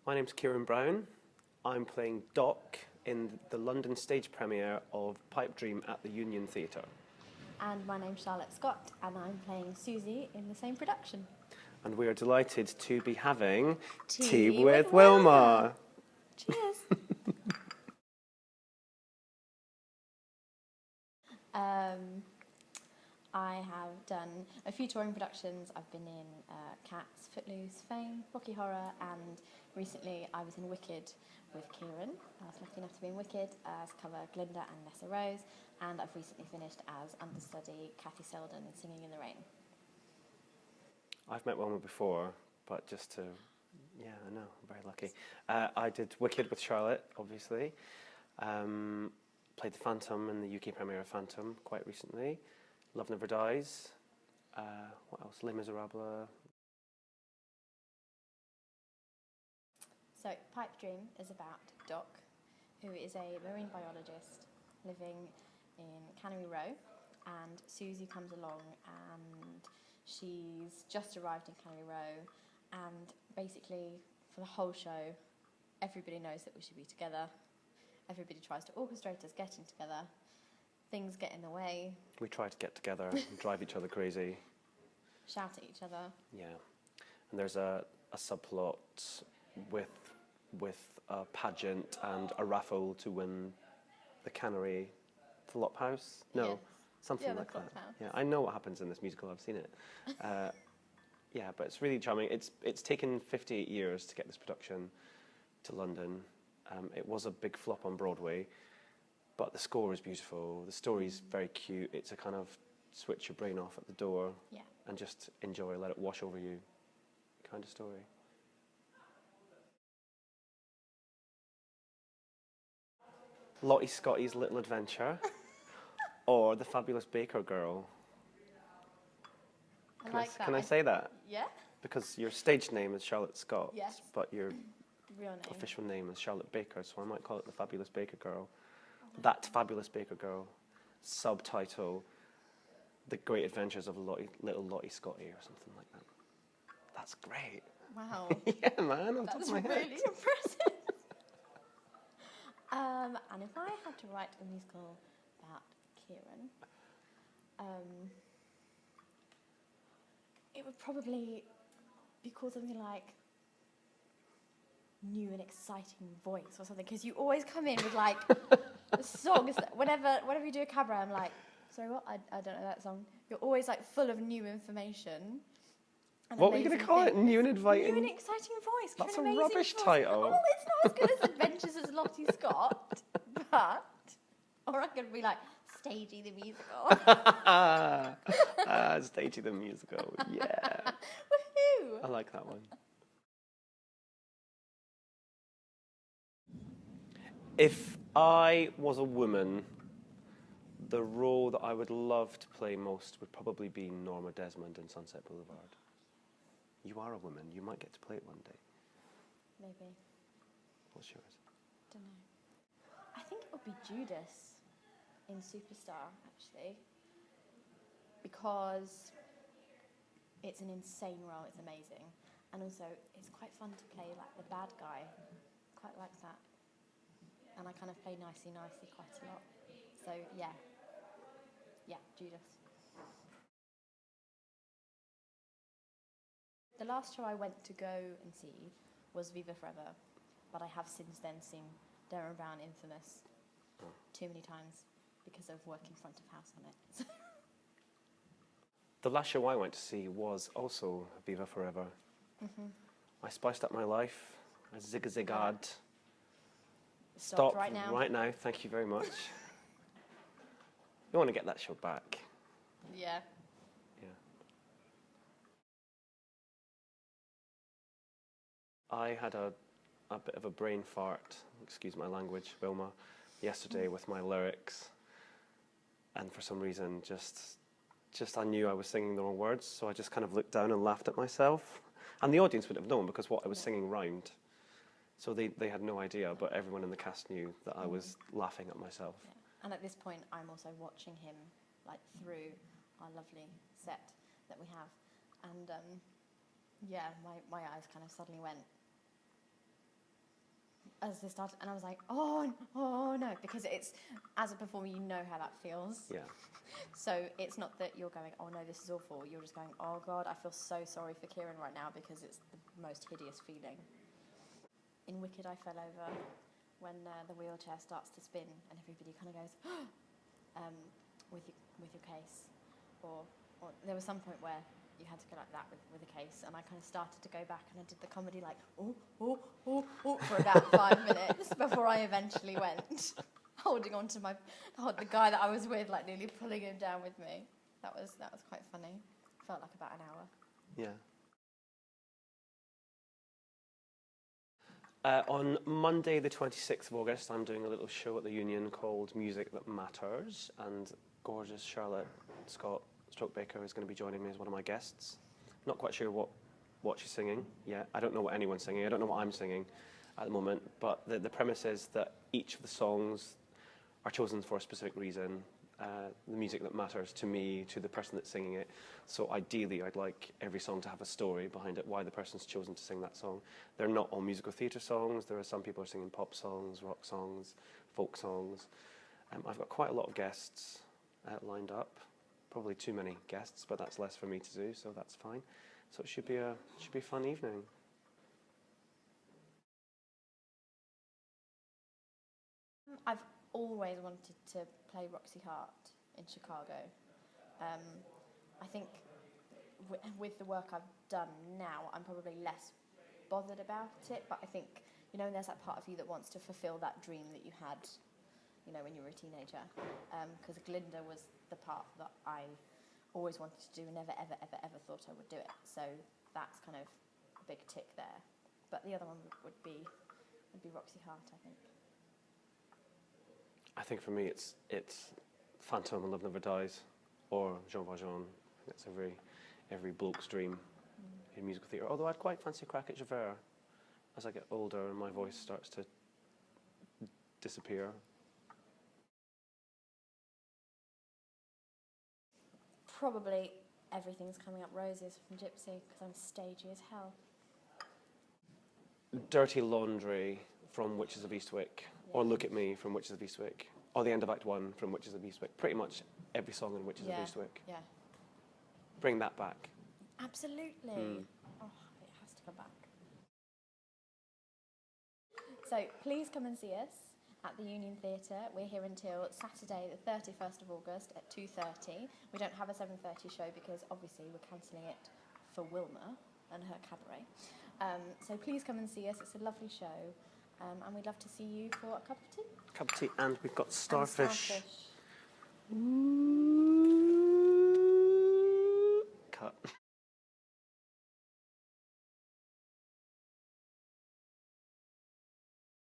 My name's Kieran Brown. I'm playing Doc in the London stage premiere of Pipe Dream at the Union Theatre. And my name's Charlotte Scott, and I'm playing Susie in the same production. And we are delighted to be having Tea with with Wilma. Cheers. I have done a few touring productions. I've been in Cats, Footloose, Fame, Rocky Horror, and recently I was in Wicked with Kieran. I was lucky enough to be in Wicked as cover Glinda and Nessa Rose, and I've recently finished as understudy Kathy Selden in Singing in the Rain. I've met Wilma before, but just to, yeah, I know, I'm very lucky. I did Wicked with Charlotte, obviously. Played the Phantom in the UK premiere of Phantom quite recently. Love Never Dies. What else? Les Miserables. So, Pipe Dream is about Doc, who is a marine biologist living in Cannery Row, and Susie comes along and she's just arrived in Cannery Row, and basically for the whole show everybody knows that we should be together. Everybody tries to orchestrate us getting together. Things get in the way. We try to get together and drive each other crazy. Shout at each other. Yeah. And there's a subplot with a pageant and a raffle to win the Cannery Flop House? No, Yes. something Yeah, the like that. Flop House. Yeah, I know what happens in this musical. I've seen it. Yeah, but it's really charming. It's taken 58 years to get this production to London. It was a big flop on Broadway, but the score is beautiful. The story's very cute. It's a kind of switch your brain off at the door and just enjoy, let it wash over you kind of story. Lottie Scotty's Little Adventure or The Fabulous Baker Girl. Can I say that? Yeah. Because your stage name is Charlotte Scott, Yes. but your Real name. official name is Charlotte Baker, so I might call it The Fabulous Baker Girl. That Fabulous Baker Girl. Subtitle, The Great Adventures of Little Lottie Scotty or something like that. That's great. Wow. Yeah, man, on top That's of my head. really impressive. And if I had to write a musical about Kieran, it would probably be called something like New and Exciting Voice or something, because you always come in with like songs that whenever you do a cabaret, I'm like, sorry, what? I don't know that song. You're always like full of new information. What were you going to call it? New and Exciting? New and Exciting Voice. That's a Amazing rubbish voice. title. Well, it's not as good as Adventures as Lottie Scott, but... Or I could be like, Stagey the Musical. Stagey the Musical, yeah. Woohoo! I like that one. If I was a woman, the role that I would love to play most would probably be Norma Desmond in Sunset Boulevard. You are a woman. You might get to play it one day. Maybe. What's yours? Don't know. I think it would be Judas in Superstar, actually. Because it's an insane role. It's amazing. And also, it's quite fun to play like the bad guy. Quite like that. And I kind of play nicey quite a lot. So, yeah. Yeah, Judas. The last show I went to go and see was Viva Forever, but I have since then seen Darren Brown Infamous too many times because of working front of house on it. The last show I went to see was also Viva Forever. Mm-hmm. I spiced up my life. I zig-a-zig-ad. Stop right now. Right now, thank you very much. You want to get that show back. Yeah. Yeah. I had a bit of a brain fart, excuse my language, Wilma, yesterday with my lyrics. And for some reason, just I knew I was singing the wrong words, so I just kind of looked down and laughed at myself. And the audience would have known because what I was singing rhymed. So they had no idea, but everyone in the cast knew that I was laughing at myself. Yeah. And at this point, I'm also watching him like through our lovely set that we have. And yeah, my eyes kind of suddenly went, as they started, and I was like, oh no, because it's, as a performer, you know how that feels. Yeah. So it's not that you're going, oh no, this is awful. You're just going, oh God, I feel so sorry for Kieran right now because it's the most hideous feeling. In Wicked, I fell over when the wheelchair starts to spin and everybody kind of goes, with your case. Or there was some point where you had to go like that with a case, and I kind of started to go back and I did the comedy like, oh, for about 5 minutes before I eventually went, holding on to the guy that I was with, like nearly pulling him down with me. That was quite funny. Felt like about an hour. Yeah. On Monday, the 26th of August, I'm doing a little show at the Union called Music That Matters, and gorgeous Charlotte Scott Baker is going to be joining me as one of my guests. Not quite sure what she's singing yet. I don't know what anyone's singing. I don't know what I'm singing at the moment. But the premise is that each of the songs are chosen for a specific reason. The music that matters to me, to the person that's singing it. So ideally, I'd like every song to have a story behind it, why the person's chosen to sing that song. They're not all musical theatre songs. There are some people who are singing pop songs, rock songs, folk songs. I've got quite a lot of guests lined up. Probably too many guests, but that's less for me to do, so that's fine. So it should be a fun evening. I've always wanted to play Roxy Hart in Chicago. I think with the work I've done now, I'm probably less bothered about it, but I think, there's that part of you that wants to fulfill that dream that you had, when you were a teenager. Because Glinda was the part that I always wanted to do and never, ever, ever, ever thought I would do it. So that's kind of a big tick there. But the other one would be Roxy Hart, I think. I think for me it's Phantom and Love Never Dies, or Jean Valjean. That's every bloke's dream in musical theatre. Although I'd quite fancy a crack at Javert as I get older and my voice starts to disappear. Probably Everything's Coming Up Roses from Gypsy, because I'm stagey as hell. Dirty Laundry from Witches of Eastwick, or Look at Me from Witches of Eastwick, or the end of Act 1 from Witches of Eastwick. Pretty much every song in Witches of Eastwick. Yeah. Bring that back. Absolutely. Oh, it has to come back. So please come and see us at the Union Theatre. We're here until Saturday, the 31st of August at 2:30. We don't have a 7:30 show because obviously we're cancelling it for Wilma and her cabaret. So please come and see us. It's a lovely show. And we'd love to see you for a cup of tea. Cup of tea, and we've got starfish. And starfish. Cut.